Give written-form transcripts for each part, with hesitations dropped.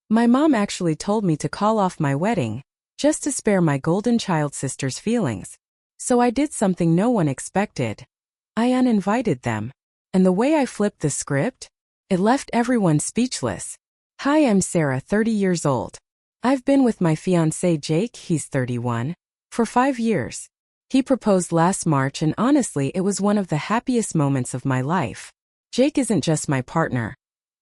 My mom actually told me to call off my wedding, just to spare my golden child sister's feelings. So I did something no one expected. I uninvited them. And the way I flipped the script, it left everyone speechless. Hi, I'm Sarah, 30 years old. I've been with my fiancé Jake, he's 31, for 5 years. He proposed last March and honestly it was one of the happiest moments of my life. Jake isn't just my partner.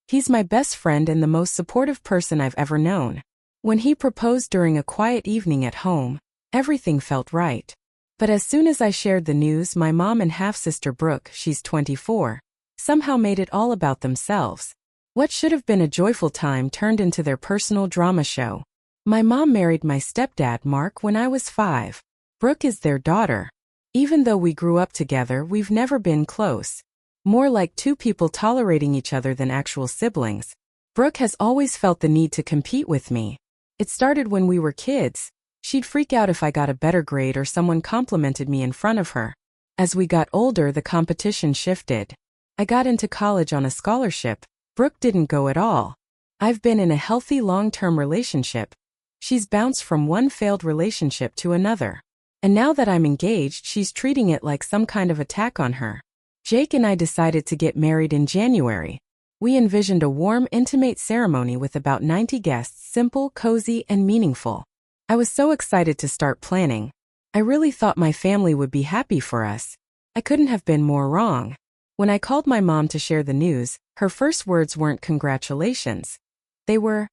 He's my best friend and the most supportive person I've ever known. When he proposed during a quiet evening at home, everything felt right. But as soon as I shared the news, my mom and half-sister Brooke, she's 24, somehow made it all about themselves. What should have been a joyful time turned into their personal drama show. My mom married my stepdad Mark when I was 5. Brooke is their daughter. Even though we grew up together, we've never been close. More like two people tolerating each other than actual siblings. Brooke has always felt the need to compete with me. It started when we were kids. She'd freak out if I got a better grade or someone complimented me in front of her. As we got older, the competition shifted. I got into college on a scholarship. Brooke didn't go at all. I've been in a healthy long-term relationship. She's bounced from one failed relationship to another. And now that I'm engaged, she's treating it like some kind of attack on her. Jake and I decided to get married in January. We envisioned a warm, intimate ceremony with about 90 guests, simple, cozy, and meaningful. I was so excited to start planning. I really thought my family would be happy for us. I couldn't have been more wrong. When I called my mom to share the news, her first words weren't congratulations. They were,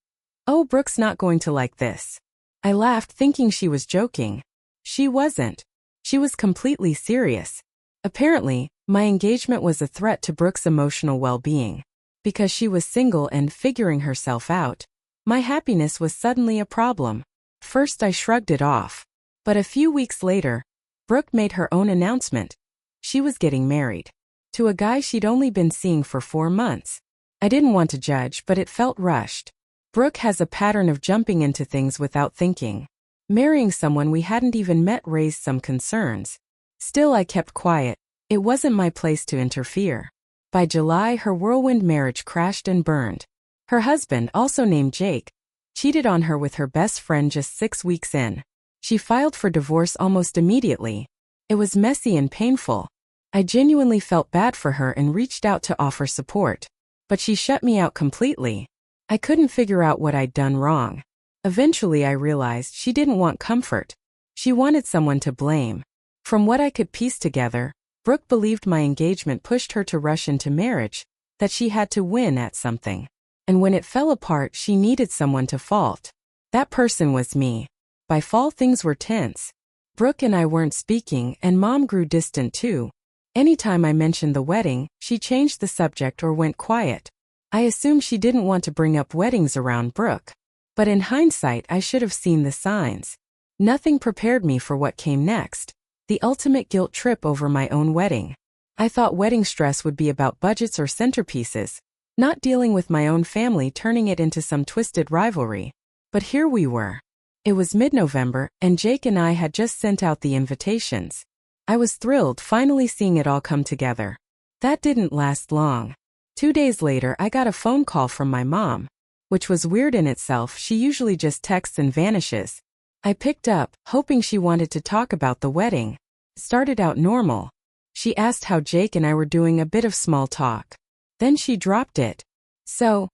"Oh, Brooke's not going to like this." I laughed thinking she was joking. She wasn't. She was completely serious. Apparently, my engagement was a threat to Brooke's emotional well-being. Because she was single and figuring herself out, my happiness was suddenly a problem. First I shrugged it off. But a few weeks later, Brooke made her own announcement. She was getting married. To a guy she'd only been seeing for 4 months. I didn't want to judge, but it felt rushed. Brooke has a pattern of jumping into things without thinking. Marrying someone we hadn't even met raised some concerns. Still, I kept quiet. It wasn't my place to interfere. By July, her whirlwind marriage crashed and burned. Her husband, also named Jake, cheated on her with her best friend just 6 weeks in. She filed for divorce almost immediately. It was messy and painful. I genuinely felt bad for her and reached out to offer support. But she shut me out completely. I couldn't figure out what I'd done wrong. Eventually I realized she didn't want comfort. She wanted someone to blame. From what I could piece together, Brooke believed my engagement pushed her to rush into marriage, that she had to win at something. And when it fell apart, she needed someone to fault. That person was me. By fall, things were tense. Brooke and I weren't speaking, and Mom grew distant too. Anytime I mentioned the wedding, she changed the subject or went quiet. I assumed she didn't want to bring up weddings around Brooke. But in hindsight, I should have seen the signs. Nothing prepared me for what came next. The ultimate guilt trip over my own wedding. I thought wedding stress would be about budgets or centerpieces, not dealing with my own family turning it into some twisted rivalry. But here we were. It was mid-November, and Jake and I had just sent out the invitations. I was thrilled finally seeing it all come together. That didn't last long. 2 days later, I got a phone call from my mom, which was weird in itself. She usually just texts and vanishes. I picked up, hoping she wanted to talk about the wedding. It started out normal. She asked how Jake and I were doing, a bit of small talk. Then she dropped it. "So,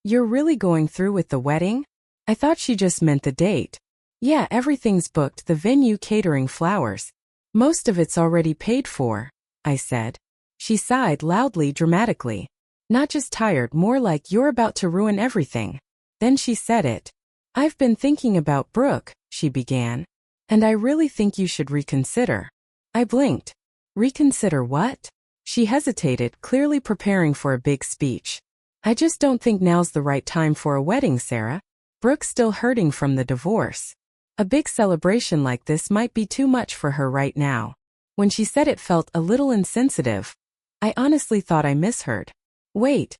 you're really going through with the wedding?" I thought she just meant the date. "Yeah, everything's booked, the venue, catering, flowers. Most of it's already paid for," I said. She sighed loudly, dramatically. Not just tired, more like, "You're about to ruin everything." Then she said it. "I've been thinking about Brooke," she began. "And I really think you should reconsider." I blinked. "Reconsider what?" She hesitated, clearly preparing for a big speech. "I just don't think now's the right time for a wedding, Sarah. Brooke's still hurting from the divorce. A big celebration like this might be too much for her right now." When she said it felt a little insensitive. I honestly thought I misheard. "Wait,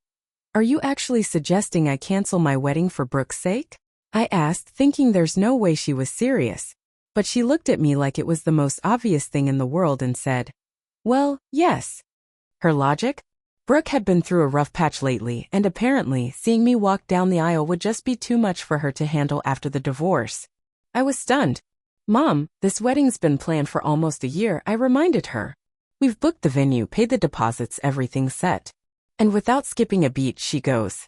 are you actually suggesting I cancel my wedding for Brooke's sake?" I asked, thinking there's no way she was serious. But she looked at me like it was the most obvious thing in the world and said, "Well, yes." Her logic? Brooke had been through a rough patch lately, and apparently, seeing me walk down the aisle would just be too much for her to handle after the divorce. I was stunned. "Mom, this wedding's been planned for almost a year," I reminded her. "We've booked the venue, paid the deposits, everything's set." And without skipping a beat, she goes,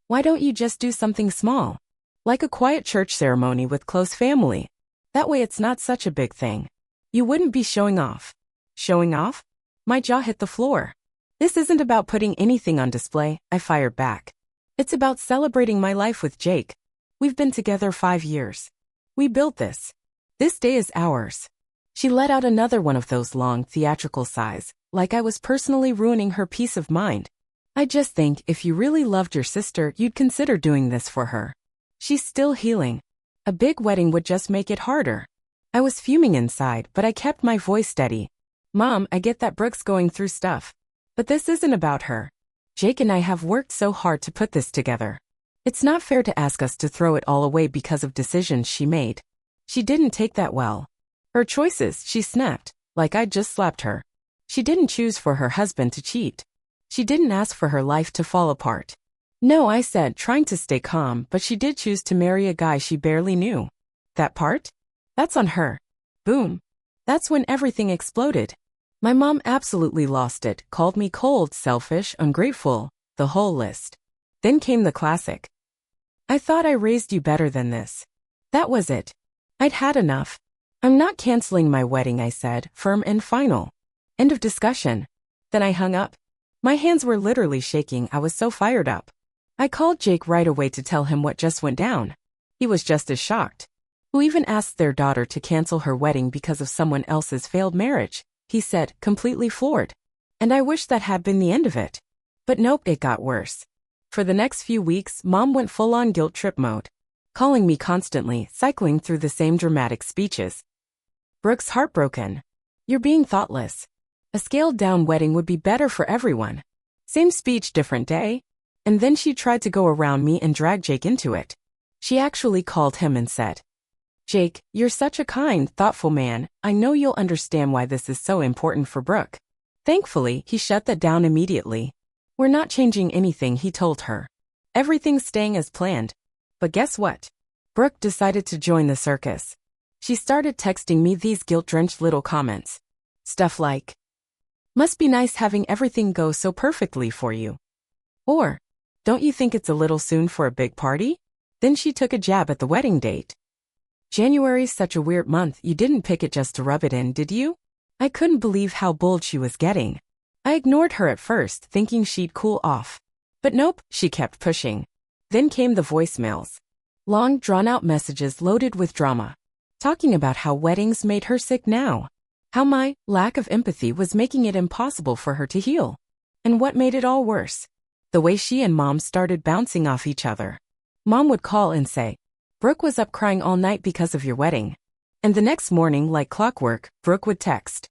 "Why don't you just do something small? Like a quiet church ceremony with close family. That way it's not such a big thing. You wouldn't be showing off." "Showing off?" My jaw hit the floor. "This isn't about putting anything on display," I fired back. "It's about celebrating my life with Jake. We've been together 5 years. We built this. This day is ours." She let out another one of those long, theatrical sighs, like I was personally ruining her peace of mind. "I just think if you really loved your sister, you'd consider doing this for her. She's still healing. A big wedding would just make it harder." I was fuming inside, but I kept my voice steady. "Mom, I get that Brooke's going through stuff. But this isn't about her. Jake and I have worked so hard to put this together. It's not fair to ask us to throw it all away because of decisions she made. She didn't take that well. Her choices," she snapped, like I'd just slapped her. "She didn't choose for her husband to cheat. She didn't ask for her life to fall apart." "No," I said, trying to stay calm, "but she did choose to marry a guy she barely knew. That part? That's on her." Boom. That's when everything exploded. My mom absolutely lost it, called me cold, selfish, ungrateful, the whole list. Then came the classic. "I thought I raised you better than this." That was it. I'd had enough. "I'm not canceling my wedding," I said, firm and final. End of discussion. Then I hung up. My hands were literally shaking, I was so fired up. I called Jake right away to tell him what just went down. He was just as shocked. "Who even asked their daughter to cancel her wedding because of someone else's failed marriage?" he said, completely floored. And I wish that had been the end of it. But nope, it got worse. For the next few weeks, Mom went full-on guilt trip mode, calling me constantly, cycling through the same dramatic speeches. "Brooke's heartbroken. You're being thoughtless. A scaled-down wedding would be better for everyone." Same speech, different day. And then she tried to go around me and drag Jake into it. She actually called him and said, "Jake, you're such a kind, thoughtful man. I know you'll understand why this is so important for Brooke." Thankfully, he shut that down immediately. "We're not changing anything," he told her. "Everything's staying as planned." But guess what? Brooke decided to join the circus. She started texting me these guilt-drenched little comments. Stuff like, "Must be nice having everything go so perfectly for you." Or, "Don't you think it's a little soon for a big party?" Then she took a jab at the wedding date. "January's such a weird month, you didn't pick it just to rub it in, did you?" I couldn't believe how bold she was getting. I ignored her at first, thinking she'd cool off. But nope, she kept pushing. Then came the voicemails. Long, drawn-out messages loaded with drama. Talking about how weddings made her sick now. How my lack of empathy was making it impossible for her to heal. And what made it all worse? The way she and Mom started bouncing off each other. Mom would call and say, "Brooke was up crying all night because of your wedding." And the next morning, like clockwork, Brooke would text,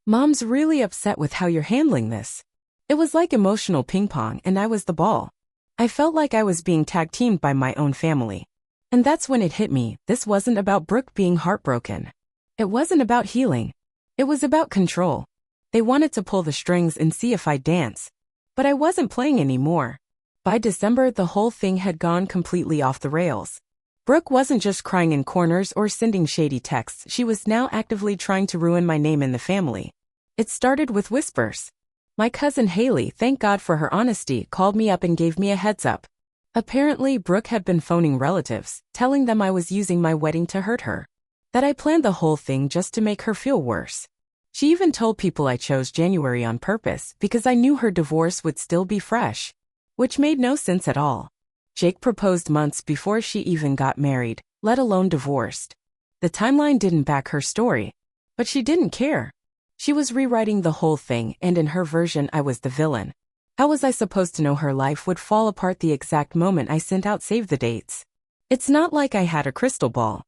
"Mom's really upset with how you're handling this." It was like emotional ping pong, and I was the ball. I felt like I was being tag-teamed by my own family. And that's when it hit me, this wasn't about Brooke being heartbroken. It wasn't about healing. It was about control. They wanted to pull the strings and see if I'd dance. But I wasn't playing anymore. By December, the whole thing had gone completely off the rails. Brooke wasn't just crying in corners or sending shady texts, she was now actively trying to ruin my name in the family. It started with whispers. My cousin Haley, thank God for her honesty, called me up and gave me a heads up. Apparently, Brooke had been phoning relatives, telling them I was using my wedding to hurt her. That I planned the whole thing just to make her feel worse. She even told people I chose January on purpose because I knew her divorce would still be fresh. Which made no sense at all. Jake proposed months before she even got married, let alone divorced. The timeline didn't back her story. But she didn't care. She was rewriting the whole thing, and in her version I was the villain. How was I supposed to know her life would fall apart the exact moment I sent out save the dates? It's not like I had a crystal ball.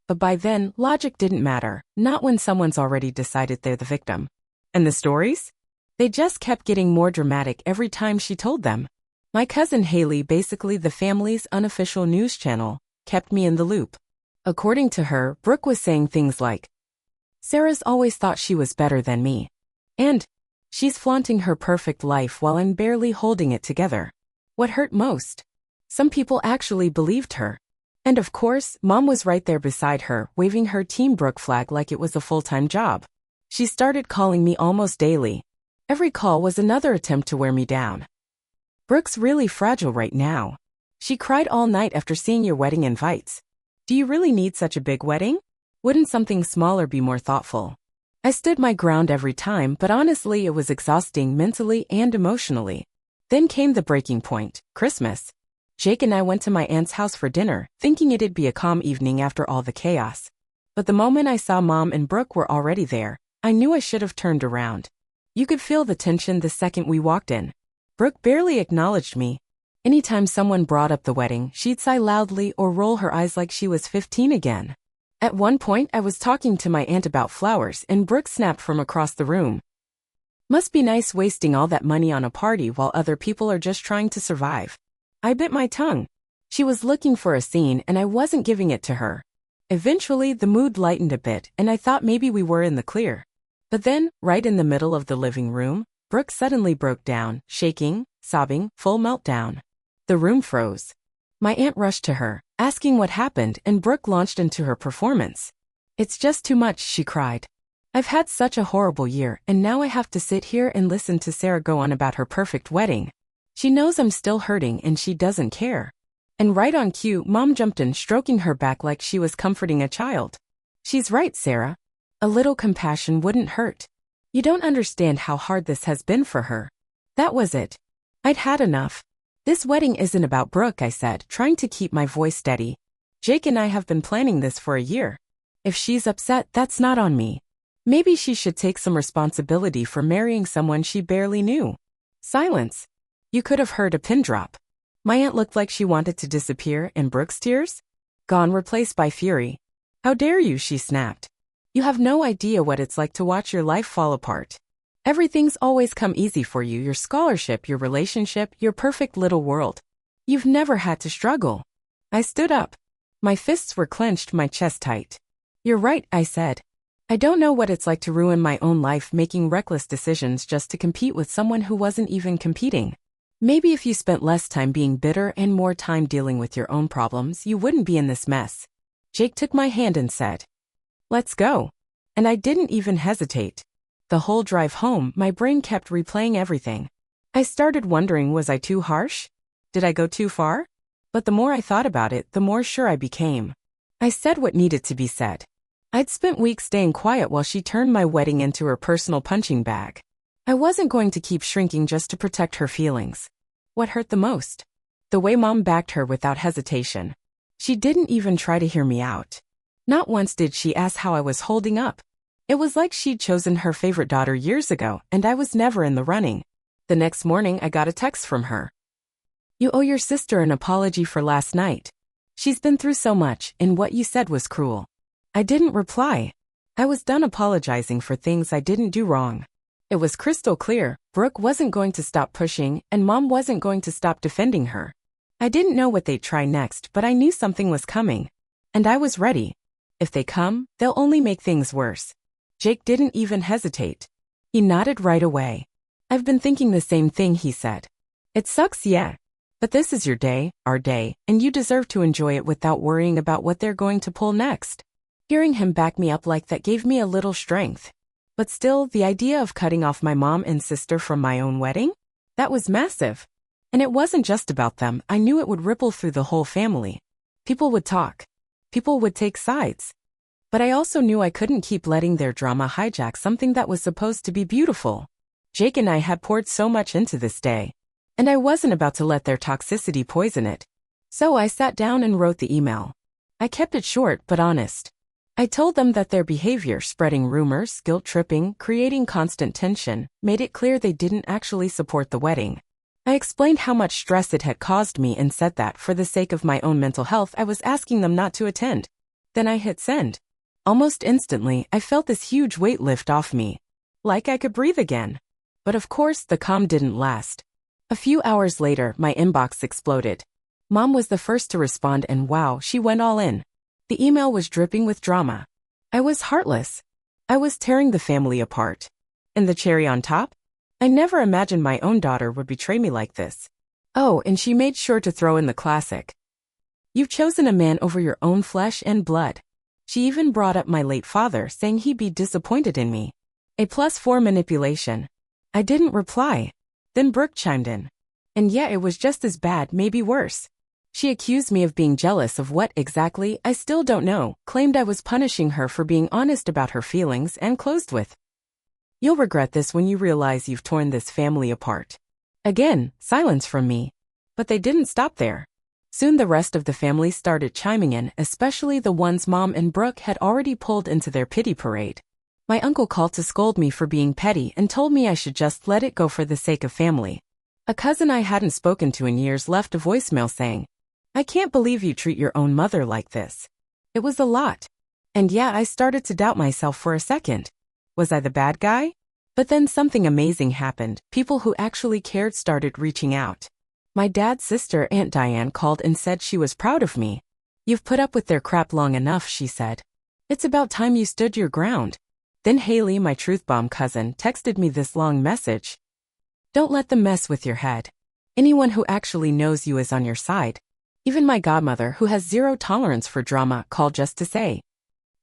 But by then, logic didn't matter, not when someone's already decided they're the victim. And the stories? They just kept getting more dramatic every time she told them. My cousin Haley, basically the family's unofficial news channel, kept me in the loop. According to her, Brooke was saying things like, "Sarah's always thought she was better than me." And, She's flaunting her perfect life while I'm barely holding it together. What hurt most? Some people actually believed her. And of course, Mom was right there beside her, waving her Team Brooke flag like it was a full-time job. She started calling me almost daily. Every call was another attempt to wear me down. Brooke's really fragile right now. She cried all night after seeing your wedding invites. Do you really need such a big wedding? Wouldn't something smaller be more thoughtful? I stood my ground every time, but honestly it was exhausting mentally and emotionally. Then came the breaking point, Christmas. Jake and I went to my aunt's house for dinner, thinking it'd be a calm evening after all the chaos. But the moment I saw Mom and Brooke were already there, I knew I should have turned around. You could feel the tension the second we walked in. Brooke barely acknowledged me. Anytime someone brought up the wedding, she'd sigh loudly or roll her eyes like she was 15 again. At one point, I was talking to my aunt about flowers and Brooke snapped from across the room. Must be nice wasting all that money on a party while other people are just trying to survive. I bit my tongue. She was looking for a scene and I wasn't giving it to her. Eventually, the mood lightened a bit and I thought maybe we were in the clear. But then, right in the middle of the living room, Brooke suddenly broke down, shaking, sobbing, full meltdown. The room froze. My aunt rushed to her, asking what happened, and Brooke launched into her performance. It's just too much, she cried. I've had such a horrible year, and now I have to sit here and listen to Sarah go on about her perfect wedding. She knows I'm still hurting and she doesn't care. And right on cue, Mom jumped in, stroking her back like she was comforting a child. She's right, Sarah. A little compassion wouldn't hurt. You don't understand how hard this has been for her. That was it. I'd had enough. This wedding isn't about Brooke, I said, trying to keep my voice steady. Jake and I have been planning this for a year. If she's upset, that's not on me. Maybe she should take some responsibility for marrying someone she barely knew. Silence. You could have heard a pin drop. My aunt looked like she wanted to disappear, and Brooke's tears? Gone, replaced by fury. How dare you, she snapped. You have no idea what it's like to watch your life fall apart. Everything's always come easy for you, your scholarship, your relationship, your perfect little world. You've never had to struggle. I stood up. My fists were clenched, my chest tight. You're right, I said. I don't know what it's like to ruin my own life making reckless decisions just to compete with someone who wasn't even competing. Maybe if you spent less time being bitter and more time dealing with your own problems, you wouldn't be in this mess. Jake took my hand and said, "Let's go." And I didn't even hesitate. The whole drive home, my brain kept replaying everything. I started wondering, was I too harsh? Did I go too far? But the more I thought about it, the more sure I became. I said what needed to be said. I'd spent weeks staying quiet while she turned my wedding into her personal punching bag. I wasn't going to keep shrinking just to protect her feelings. What hurt the most? The way Mom backed her without hesitation. She didn't even try to hear me out. Not once did she ask how I was holding up. It was like she'd chosen her favorite daughter years ago, and I was never in the running. The next morning, I got a text from her. You owe your sister an apology for last night. She's been through so much, and what you said was cruel. I didn't reply. I was done apologizing for things I didn't do wrong. It was crystal clear, Brooke wasn't going to stop pushing, and Mom wasn't going to stop defending her. I didn't know what they'd try next, but I knew something was coming. And I was ready. If they come, they'll only make things worse. Jake didn't even hesitate. He nodded right away. I've been thinking the same thing, he said. It sucks, yeah. But this is your day, our day, and you deserve to enjoy it without worrying about what they're going to pull next. Hearing him back me up like that gave me a little strength. But still, the idea of cutting off my mom and sister from my own wedding? That was massive. And it wasn't just about them, I knew it would ripple through the whole family. People would talk. People would take sides. But I also knew I couldn't keep letting their drama hijack something that was supposed to be beautiful. Jake and I had poured so much into this day. And I wasn't about to let their toxicity poison it. So I sat down and wrote the email. I kept it short but honest. I told them that their behavior, spreading rumors, guilt-tripping, creating constant tension, made it clear they didn't actually support the wedding. I explained how much stress it had caused me and said that, for the sake of my own mental health, I was asking them not to attend. Then I hit send. Almost instantly, I felt this huge weight lift off me. Like I could breathe again. But of course, the calm didn't last. A few hours later, my inbox exploded. Mom was the first to respond and wow, she went all in. The email was dripping with drama. I was heartless. I was tearing the family apart. And the cherry on top? I never imagined my own daughter would betray me like this. Oh, and she made sure to throw in the classic. You've chosen a man over your own flesh and blood. She even brought up my late father, saying he'd be disappointed in me. +4 manipulation. I didn't reply. Then Brooke chimed in. And yeah, it was just as bad, maybe worse. She accused me of being jealous of what exactly, I still don't know, claimed I was punishing her for being honest about her feelings, and closed with, "You'll regret this when you realize you've torn this family apart." Again, silence from me. But they didn't stop there. Soon the rest of the family started chiming in, especially the ones Mom and Brooke had already pulled into their pity parade. My uncle called to scold me for being petty and told me I should just let it go for the sake of family. A cousin I hadn't spoken to in years left a voicemail saying, "I can't believe you treat your own mother like this." It was a lot. And yeah, I started to doubt myself for a second. Was I the bad guy? But then something amazing happened. People who actually cared started reaching out. My dad's sister, Aunt Diane, called and said she was proud of me. "You've put up with their crap long enough," she said. "It's about time you stood your ground." Then Haley, my truth bomb cousin, texted me this long message. "Don't let them mess with your head. Anyone who actually knows you is on your side." Even my godmother, who has zero tolerance for drama, called just to say,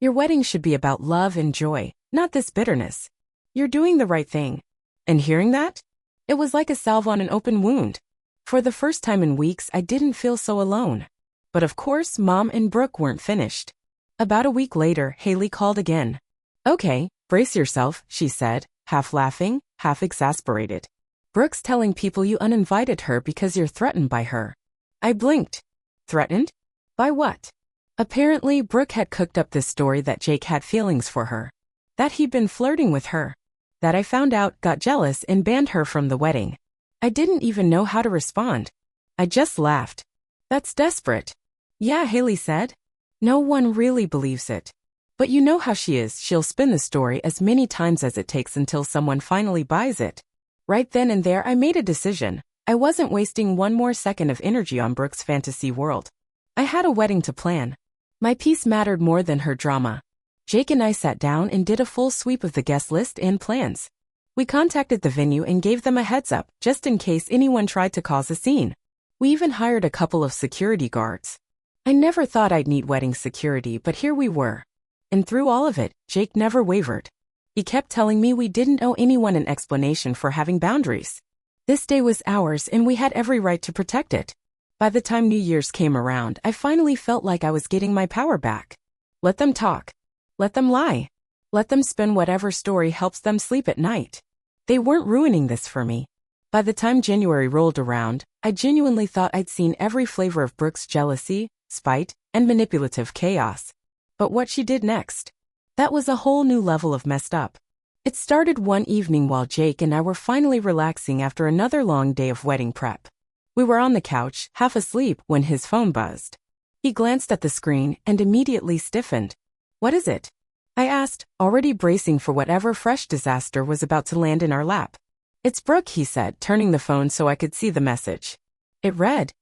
"Your wedding should be about love and joy, not this bitterness. You're doing the right thing." And hearing that, it was like a salve on an open wound. For the first time in weeks, I didn't feel so alone. But of course, Mom and Brooke weren't finished. About a week later, Haley called again. "Okay, brace yourself," she said, half laughing, half exasperated. "Brooke's telling people you uninvited her because you're threatened by her." I blinked. Threatened? By what? Apparently, Brooke had cooked up this story that Jake had feelings for her. That he'd been flirting with her. That I found out, got jealous, and banned her from the wedding. I didn't even know how to respond. I just laughed. "That's desperate." "Yeah," Haley said. "No one really believes it. But you know how she is, she'll spin the story as many times as it takes until someone finally buys it." Right then and there, I made a decision. I wasn't wasting one more second of energy on Brooke's fantasy world. I had a wedding to plan. My peace mattered more than her drama. Jake and I sat down and did a full sweep of the guest list and plans. We contacted the venue and gave them a heads up, just in case anyone tried to cause a scene. We even hired a couple of security guards. I never thought I'd need wedding security, but here we were. And through all of it, Jake never wavered. He kept telling me we didn't owe anyone an explanation for having boundaries. This day was ours and we had every right to protect it. By the time New Year's came around, I finally felt like I was getting my power back. Let them talk. Let them lie. Let them spin whatever story helps them sleep at night. They weren't ruining this for me. By the time January rolled around, I genuinely thought I'd seen every flavor of Brooke's jealousy, spite, and manipulative chaos. But what she did next, that was a whole new level of messed up. It started one evening while Jake and I were finally relaxing after another long day of wedding prep. We were on the couch, half asleep, when his phone buzzed. He glanced at the screen and immediately stiffened. "What is it?" I asked, already bracing for whatever fresh disaster was about to land in our lap. "It's Brooke," he said, turning the phone so I could see the message. It read,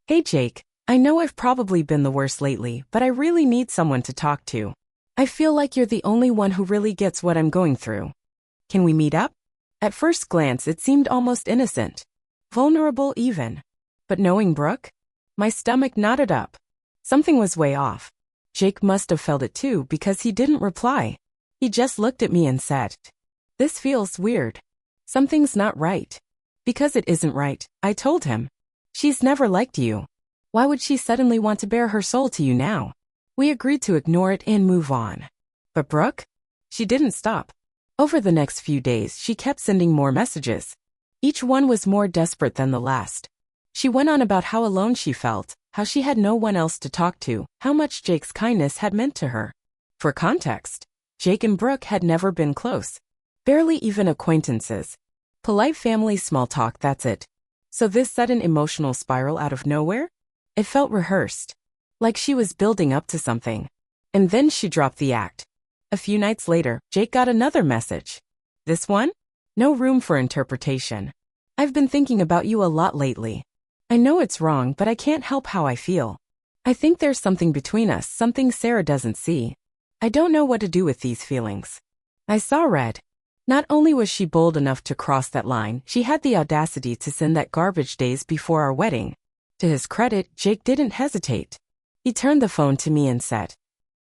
"Hey Jake, I know I've probably been the worst lately, but I really need someone to talk to. I feel like you're the only one who really gets what I'm going through. Can we meet up?" At first glance, it seemed almost innocent. Vulnerable even. But knowing Brooke, my stomach knotted up. Something was way off. Jake must have felt it too because he didn't reply. He just looked at me and said, "This feels weird. Something's not right." "Because it isn't right," I told him. "She's never liked you. Why would she suddenly want to bare her soul to you now?" We agreed to ignore it and move on. But Brooke? She didn't stop. Over the next few days, she kept sending more messages. Each one was more desperate than the last. She went on about how alone she felt, how she had no one else to talk to, how much Jake's kindness had meant to her. For context, Jake and Brooke had never been close. Barely even acquaintances. Polite family small talk, that's it. So this sudden emotional spiral out of nowhere? It felt rehearsed. Like she was building up to something. And then she dropped the act. A few nights later, Jake got another message. This one? No room for interpretation. "I've been thinking about you a lot lately. I know it's wrong, but I can't help how I feel. I think there's something between us, something Sarah doesn't see. I don't know what to do with these feelings." I saw red. Not only was she bold enough to cross that line, she had the audacity to send that garbage days before our wedding. To his credit, Jake didn't hesitate. He turned the phone to me and said,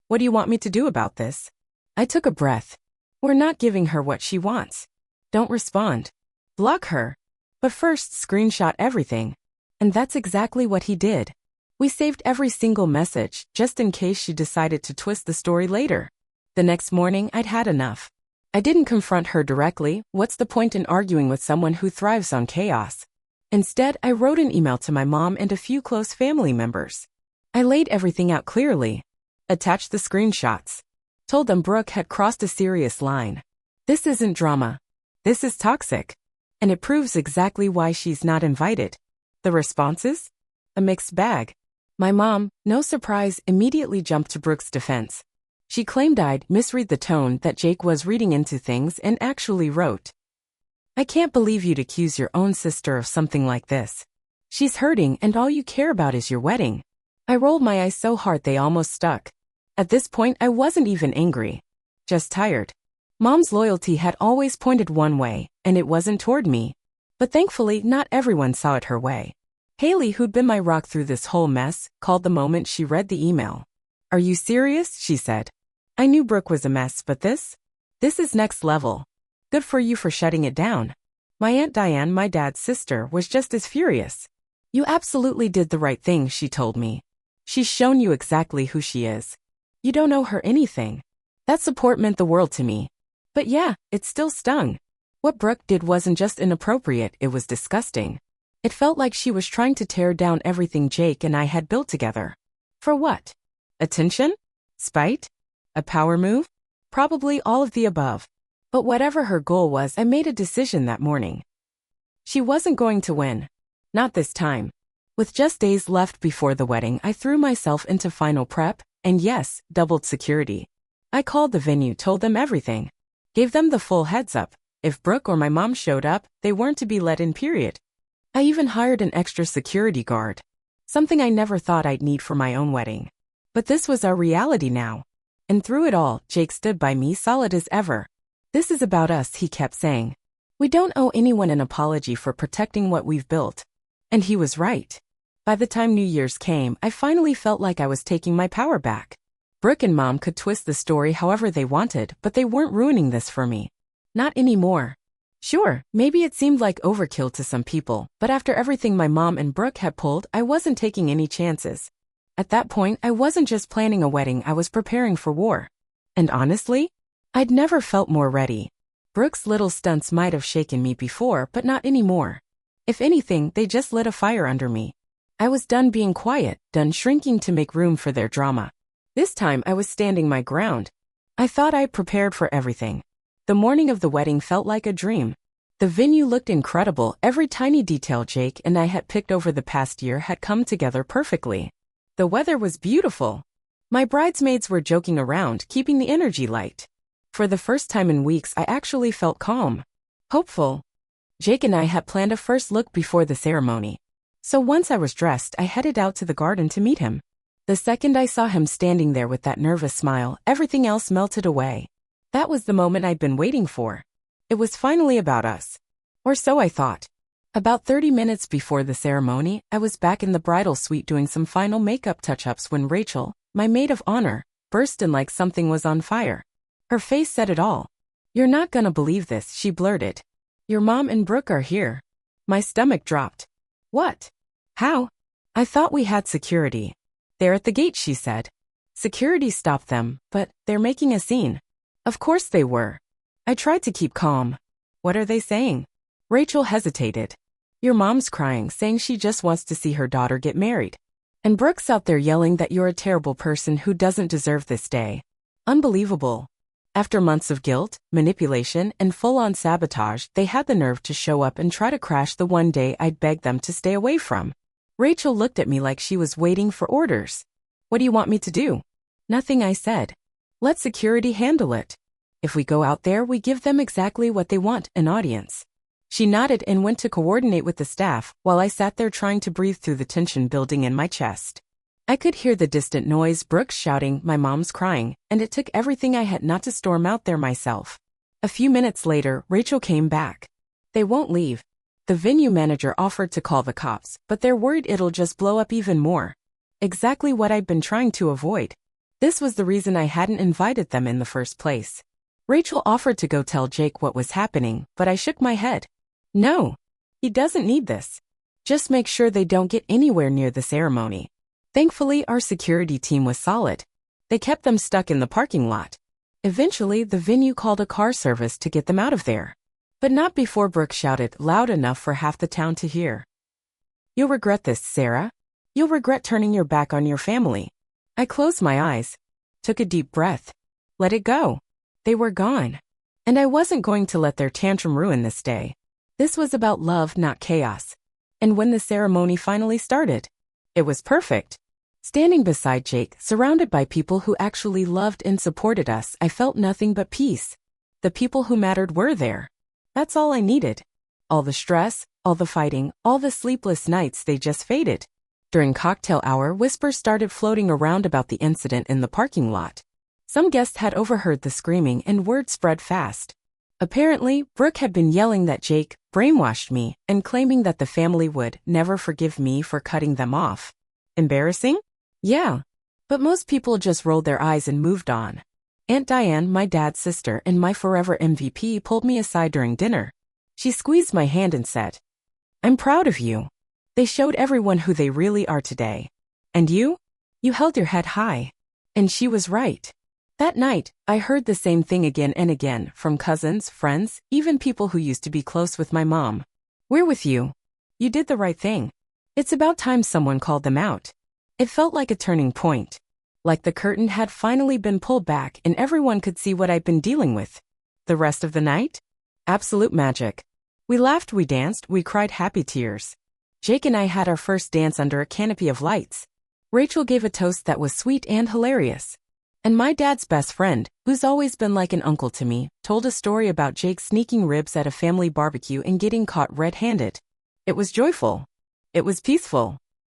"What do you want me to do about this?" I took a breath. We're not giving her what she wants. Don't respond. Block her. But first, screenshot everything. And that's exactly what he did. We saved every single message, just in case she decided to twist the story later. The next morning, I'd had enough. I didn't confront her directly. What's the point in arguing with someone who thrives on chaos? Instead, I wrote an email to my mom and a few close family members. I laid everything out clearly. Attached the screenshots. Told them Brooke had crossed a serious line. This isn't drama. This is toxic. And it proves exactly why she's not invited. The responses? A mixed bag. My mom, no surprise, immediately jumped to Brooke's defense. She claimed I'd misread the tone, that Jake was reading into things, and actually wrote, "I can't believe you'd accuse your own sister of something like this. She's hurting and all you care about is your wedding." I rolled my eyes so hard they almost stuck. At this point, I wasn't even angry. Just tired. Mom's loyalty had always pointed one way, and it wasn't toward me. But thankfully, not everyone saw it her way. Haley, who'd been my rock through this whole mess, called the moment she read the email. "Are you serious?" she said. "I knew Brooke was a mess, but this is next level. Good for you for shutting it down." My Aunt Diane, my dad's sister, was just as furious. "You absolutely did the right thing," she told me. "She's shown you exactly who she is. You don't owe her anything." That support meant the world to me. But yeah, it still stung. What Brooke did wasn't just inappropriate, it was disgusting. It felt like she was trying to tear down everything Jake and I had built together. For what? Attention? Spite? A power move? Probably all of the above. But whatever her goal was, I made a decision that morning. She wasn't going to win. Not this time. With just days left before the wedding, I threw myself into final prep, and yes, doubled security. I called the venue, told them everything. Gave them the full heads up. If Brooke or my mom showed up, they weren't to be let in, period. I even hired an extra security guard. Something I never thought I'd need for my own wedding. But this was our reality now. And through it all, Jake stood by me solid as ever. "This is about us," he kept saying. "We don't owe anyone an apology for protecting what we've built." And he was right. By the time New Year's came, I finally felt like I was taking my power back. Brooke and Mom could twist the story however they wanted, but they weren't ruining this for me. Not anymore. Sure, maybe it seemed like overkill to some people, but after everything my mom and Brooke had pulled, I wasn't taking any chances. At that point, I wasn't just planning a wedding, I was preparing for war. And honestly, I'd never felt more ready. Brooke's little stunts might have shaken me before, but not anymore. If anything, they just lit a fire under me. I was done being quiet, done shrinking to make room for their drama. This time, I was standing my ground. I thought I prepared for everything. The morning of the wedding felt like a dream. The venue looked incredible. Every tiny detail Jake and I had picked over the past year had come together perfectly. The weather was beautiful. My bridesmaids were joking around, keeping the energy light. For the first time in weeks, I actually felt calm. Hopeful. Jake and I had planned a first look before the ceremony. So once I was dressed, I headed out to the garden to meet him. The second I saw him standing there with that nervous smile, everything else melted away. That was the moment I'd been waiting for. It was finally about us. Or so I thought. About 30 minutes before the ceremony, I was back in the bridal suite doing some final makeup touch-ups when Rachel, my maid of honor, burst in like something was on fire. Her face said it all. "You're not gonna believe this," she blurted. "Your mom and Brooke are here." My stomach dropped. "What? How?" "I thought we had security." "They're at the gate," she said. "Security stopped them, but they're making a scene." Of course they were. I tried to keep calm. "What are they saying?" Rachel hesitated. "Your mom's crying, saying she just wants to see her daughter get married. And Brooke's out there yelling that you're a terrible person who doesn't deserve this day." Unbelievable. After months of guilt, manipulation, and full-on sabotage, they had the nerve to show up and try to crash the one day I'd begged them to stay away from. Rachel looked at me like she was waiting for orders. "What do you want me to do?" "Nothing," I said. "Let security handle it. If we go out there, we give them exactly what they want, an audience." She nodded and went to coordinate with the staff, while I sat there trying to breathe through the tension building in my chest. I could hear the distant noise, Brooke shouting, my mom's crying, and it took everything I had not to storm out there myself. A few minutes later, Rachel came back. They won't leave. The venue manager offered to call the cops, but they're worried it'll just blow up even more. Exactly what I'd been trying to avoid. This was the reason I hadn't invited them in the first place. Rachel offered to go tell Jake what was happening, but I shook my head. No. He doesn't need this. Just make sure they don't get anywhere near the ceremony. Thankfully, our security team was solid. They kept them stuck in the parking lot. Eventually, the venue called a car service to get them out of there. But not before Brooke shouted loud enough for half the town to hear. "You'll regret this, Sarah. You'll regret turning your back on your family." I closed my eyes, took a deep breath, let it go. They were gone. And I wasn't going to let their tantrum ruin this day. This was about love, not chaos. And when the ceremony finally started, it was perfect. Standing beside Jake, surrounded by people who actually loved and supported us, I felt nothing but peace. The people who mattered were there. That's all I needed. All the stress, all the fighting, all the sleepless nights, they just faded. During cocktail hour, whispers started floating around about the incident in the parking lot. Some guests had overheard the screaming and word spread fast. Apparently, Brooke had been yelling that Jake brainwashed me and claiming that the family would never forgive me for cutting them off. Embarrassing? Yeah. But most people just rolled their eyes and moved on. Aunt Diane, my dad's sister and my forever MVP, pulled me aside during dinner. She squeezed my hand and said, "I'm proud of you. They showed everyone who they really are today. And you? You held your head high." And she was right. That night, I heard the same thing again and again from cousins, friends, even people who used to be close with my mom. "We're with you. You did the right thing." It's about time someone called them out. It felt like a turning point. Like the curtain had finally been pulled back and everyone could see what I'd been dealing with. The rest of the night? Absolute magic. We laughed, we danced, we cried happy tears. Jake and I had our first dance under a canopy of lights. Rachel gave a toast that was sweet and hilarious. And my dad's best friend, who's always been like an uncle to me, told a story about Jake sneaking ribs at a family barbecue and getting caught red-handed. It was joyful. It was peaceful.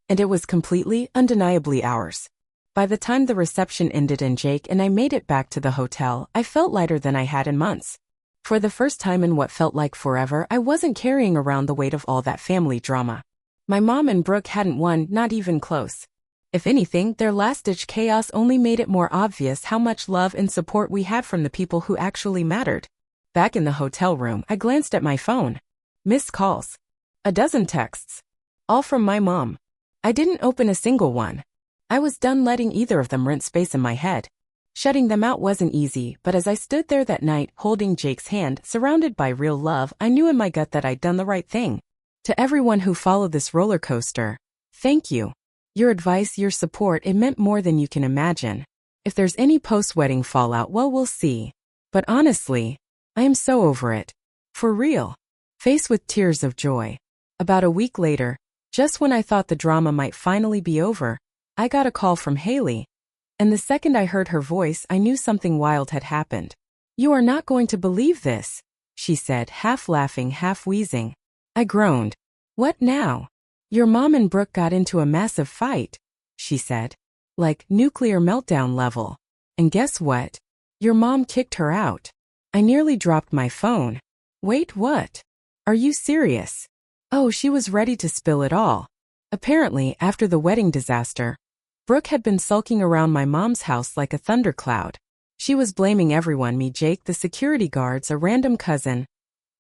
And it was completely, undeniably ours. By the time the reception ended and Jake and I made it back to the hotel, I felt lighter than I had in months. For the first time in what felt like forever, I wasn't carrying around the weight of all that family drama. My mom and Brooke hadn't won, not even close. If anything, their last-ditch chaos only made it more obvious how much love and support we had from the people who actually mattered. Back in the hotel room, I glanced at my phone. Missed calls. A dozen texts. All from my mom. I didn't open a single one. I was done letting either of them rent space in my head. Shutting them out wasn't easy, but as I stood there that night, holding Jake's hand, surrounded by real love, I knew in my gut that I'd done the right thing. To everyone who followed this roller coaster, thank you. Your advice, your support, it meant more than you can imagine. If there's any post-wedding fallout, well, we'll see. But honestly, I am so over it. For real. Faced with tears of joy. About a week later, just when I thought the drama might finally be over, I got a call from Haley. And the second I heard her voice, I knew something wild had happened. "You are not going to believe this," she said, half laughing, half wheezing. I groaned. "What now?" "Your mom and Brooke got into a massive fight," she said. "Like nuclear meltdown level. And guess what? Your mom kicked her out." I nearly dropped my phone. "Wait, what? Are you serious?" Oh, she was ready to spill it all. Apparently, after the wedding disaster, Brooke had been sulking around my mom's house like a thundercloud. She was blaming everyone, me, Jake, the security guards, a random cousin,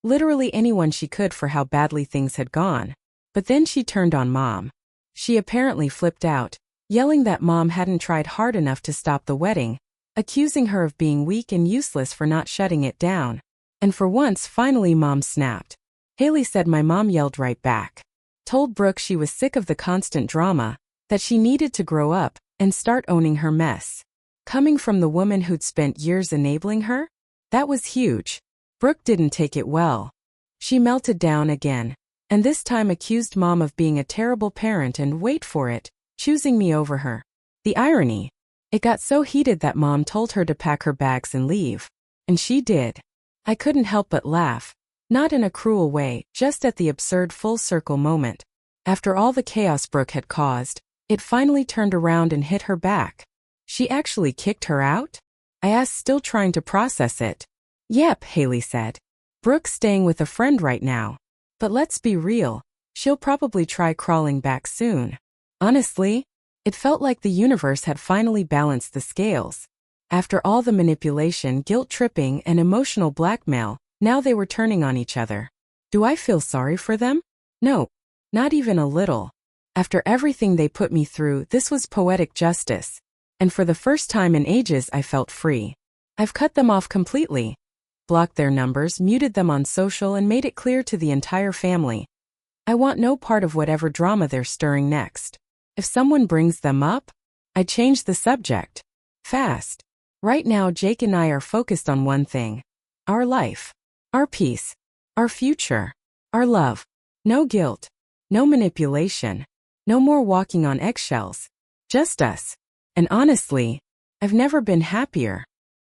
literally anyone she could for how badly things had gone. But then she turned on Mom. She apparently flipped out, yelling that Mom hadn't tried hard enough to stop the wedding, accusing her of being weak and useless for not shutting it down. And for once, finally Mom snapped. Haley said my mom yelled right back. Told Brooke she was sick of the constant drama, that she needed to grow up and start owning her mess. Coming from the woman who'd spent years enabling her? That was huge. Brooke didn't take it well. She melted down again, and this time accused Mom of being a terrible parent and, wait for it, choosing me over her. The irony. It got so heated that Mom told her to pack her bags and leave. And she did. I couldn't help but laugh. Not in a cruel way, just at the absurd full circle moment. After all the chaos Brooke had caused, it finally turned around and hit her back. She actually kicked her out? I asked, still trying to process it. Yep, Haley said. Brooke's staying with a friend right now. But let's be real, she'll probably try crawling back soon. Honestly, it felt like the universe had finally balanced the scales. After all the manipulation, guilt-tripping, and emotional blackmail, now they were turning on each other. Do I feel sorry for them? No, not even a little. After everything they put me through, this was poetic justice. And for the first time in ages, I felt free. I've cut them off completely. Blocked their numbers, muted them on social, and made it clear to the entire family. I want no part of whatever drama they're stirring next. If someone brings them up, I change the subject. Fast. Right now, Jake and I are focused on one thing. Our life. Our peace. Our future. Our love. No guilt. No manipulation. No more walking on eggshells. Just us. And honestly, I've never been happier.